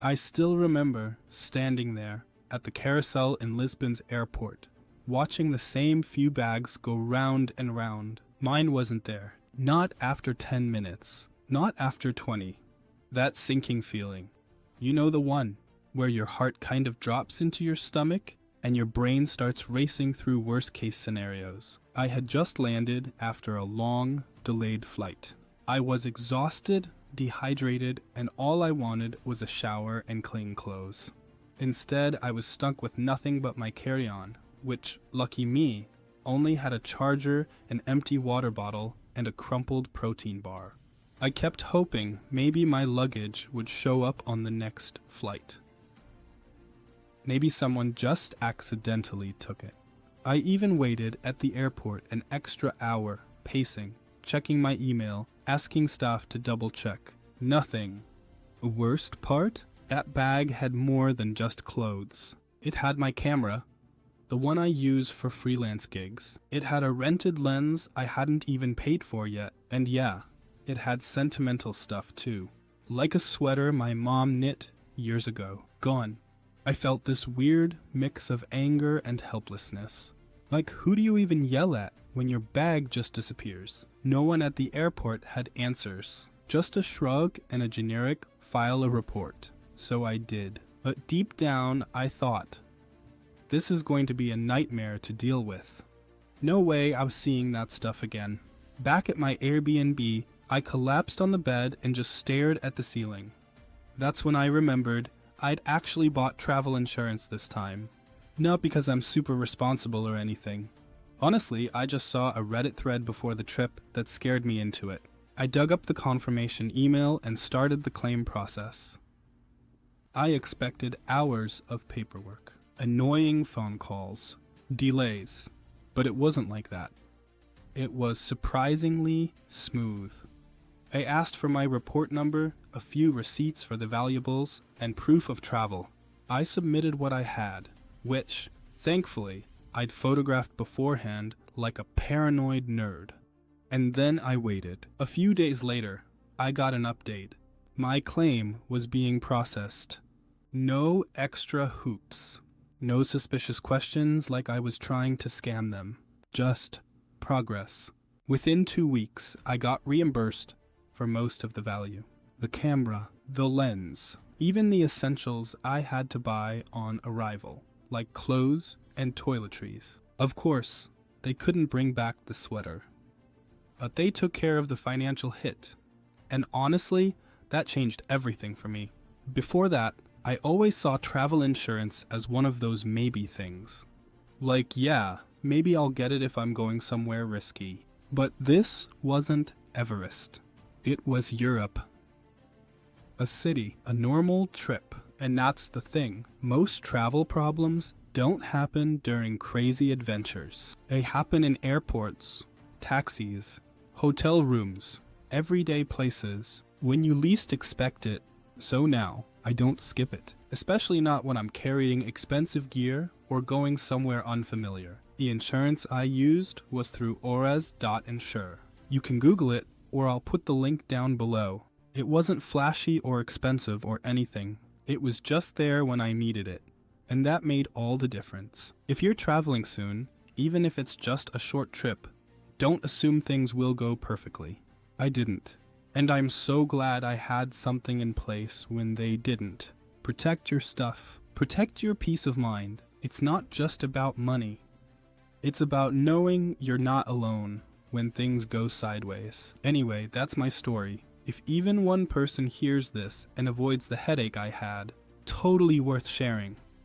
I still remember standing there at the carousel in Lisbon's airport, watching the same few bags go round and round. Mine wasn't there. Not after 10 minutes. Not after 20. That sinking feeling. You know the one, where your heart kind of drops into your stomach and your brain starts racing through worst-case scenarios. I had just landed after a long, delayed flight. I was exhausted, dehydrated, and all I wanted was a shower and clean clothes. Instead, I was stuck with nothing but my carry-on, which, lucky me, only had a charger, an empty water bottle, and a crumpled protein bar. I kept hoping maybe my luggage would show up on the next flight. Maybe someone just accidentally took it. I even waited at the airport an extra hour, pacing, checking my email, asking staff to double check. Nothing. Worst part? That bag had more than just clothes. It had my camera, the one I use for freelance gigs. It had a rented lens I hadn't even paid for yet. And yeah, it had sentimental stuff too. Like a sweater my mom knit years ago. Gone. I felt this weird mix of anger and helplessness. Like, who do you even yell at when your bag just disappears? No one at the airport had answers. Just a shrug and a generic file a report. So I did. But deep down, I thought, this is going to be a nightmare to deal with. No way I was seeing that stuff again. Back at my Airbnb, I collapsed on the bed and just stared at the ceiling. That's when I remembered I'd actually bought travel insurance this time. Not because I'm super responsible or anything. Honestly, I just saw a Reddit thread before the trip that scared me into it. I dug up the confirmation email and started the claim process. I expected hours of paperwork, annoying phone calls, delays, but it wasn't like that. It was surprisingly smooth. I asked for my report number, a few receipts for the valuables, and proof of travel. I submitted what I had, which, thankfully, I'd photographed beforehand like a paranoid nerd. And then I waited. A few days later, I got an update. My claim was being processed. No extra hoops. No suspicious questions like I was trying to scam them. Just progress. Within 2 weeks, I got reimbursed for most of the value. The camera, the lens, even the essentials I had to buy on arrival, like clothes and toiletries. Of course, they couldn't bring back the sweater. But they took care of the financial hit. And honestly, that changed everything for me. Before that, I always saw travel insurance as one of those maybe things. Like, yeah, maybe I'll get it if I'm going somewhere risky. But this wasn't Everest. It was Europe. A city, a normal trip. And that's the thing. Most travel problems don't happen during crazy adventures. They happen in airports, taxis, hotel rooms, everyday places, when you least expect it. So now, I don't skip it. Especially not when I'm carrying expensive gear or going somewhere unfamiliar. The insurance I used was through Ores.insure. You can Google it, or I'll put the link down below. It wasn't flashy or expensive or anything. It was just there when I needed it. And that made all the difference. If you're traveling soon, even if it's just a short trip, don't assume things will go perfectly. I didn't. And I'm so glad I had something in place when they didn't. Protect your stuff. Protect your peace of mind. It's not just about money. It's about knowing you're not alone when things go sideways. Anyway, that's my story. If even one person hears this and avoids the headache I had, totally worth sharing.